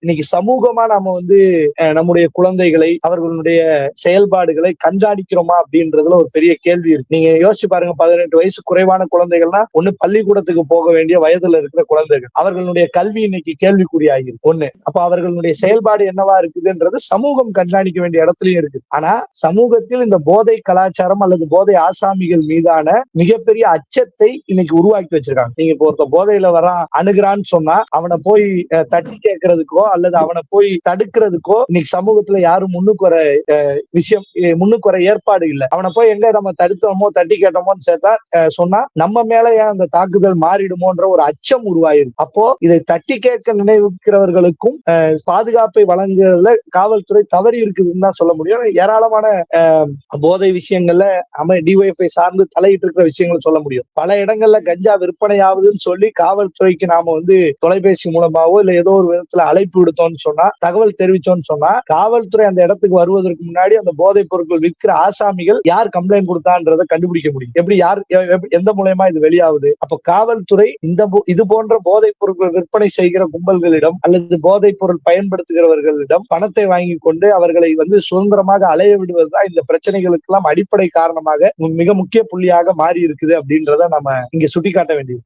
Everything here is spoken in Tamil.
இன்னைக்கு சமூகமா நாம வந்து நம்முடைய குழந்தைகளை அவர்களுடைய செயல்பாடுகளை கண்காணிக்கிறோமா அப்படின்றதுல ஒரு பெரிய கேள்வி இருக்கு. நீங்க யோசிச்சு பாருங்க, 18 வயசு குறைவான குழந்தைகள்னா ஒண்ணு பள்ளிக்கூடத்துக்கு போக வேண்டிய வயதுல இருக்கிற குழந்தைகள், அவர்களுடைய கல்வி இன்னைக்கு கேள்விக்குறியாகிருக்கு ஒண்ணு. அப்ப அவர்களுடைய செயல்பாடு என்னவா இருக்குதுன்றது சமூகம் கண்காணிக்க வேண்டிய இடத்துலயும் இருக்கு. ஆனா சமூகத்தில் இந்த போதை கலாச்சாரம் அல்லது போதை ஆசாமிகள் மீதான மிகப்பெரிய அச்சத்தை இன்னைக்கு உருவாக்கி வச்சிருக்காங்க. நீங்க இப்போ ஒருத்த போதையில வரான் அணுகிறான்னு சொன்னா அவனை போய் தட்டி கேட்கறதுக்கோ அல்லது அவனை போய் தடுக்கிறதுக்கோ இன்னைக்கு சமூகத்துல யாரும் முன்னுக்கு வர விஷயம், முன்னுக்கு வர ஏற்பாடு இல்லை. அவனை போய் எங்க நம்ம தடுத்தோமோ தட்டி கேட்டோமோன்னு சேர்த்தா சொன்னா நம்ம மேல ஏன் அந்த தாக்குதல் மாறிடுமோன்ற ஒரு அச்சம் உருவாயிருக்கு. அப்போ இதை தட்டி கேட்க நினைவுக்கிறவர்களுக்கும் பாதுகாப்பை வழங்குறதுல காவல்துறை தவறி இருக்குதுன்னு தான் சொல்ல முடியும். ஏராளமான போதை விஷயங்கள்ல டிஒய்எஃப்ஐ சார்ந்து தலையிட்டு இருக்கிற விஷயங்கள் சொல்ல முடியும். பல இடங்கள்ல கஞ்சா விற்பனை ஆகுதுன்னு சொல்லி காவல்துறைக்கு நாம வந்து தொலைபேசி மூலமாவோ இல்ல ஏதோ ஒரு விதத்துல அழைப்பு விடுத்தோம்னு சொன்னா, தகவல் தெரிவிச்சோம்னு சொன்னா, காவல்துறை அந்த இடத்துக்கு வருவதற்கு முன்னாடி அந்த போதைப் பொருட்கள் விற்கிற ஆசாமிகள் யார் கம்ப்ளைண்ட் கொடுத்தான்றதை கண்டுபிடிக்க முடியும். எப்படி யார் எந்த மூலமா இது வெளியாகுது? அப்ப காவல்துறை இது போன்ற போதைப் பொருட்கள் விற்பனை செய்கிற கும்பல்களிடம் அல்லது போதைப் பொருள் பயன்படுத்துகிறவர்களிடம் பணத்தை வாங்கி கொண்டு அவர்களை வந்து சுதந்திரமாக அலைய விடுவதுதான் இந்த பிரச்சனைகளுக்கு எல்லாம் அடிப்படை காரணமாக மிக முக்கிய புள்ளியாக மாறி இருக்குது அப்படின்றத நம்ம இங்க சுட்டிக்காட்ட வேண்டியது.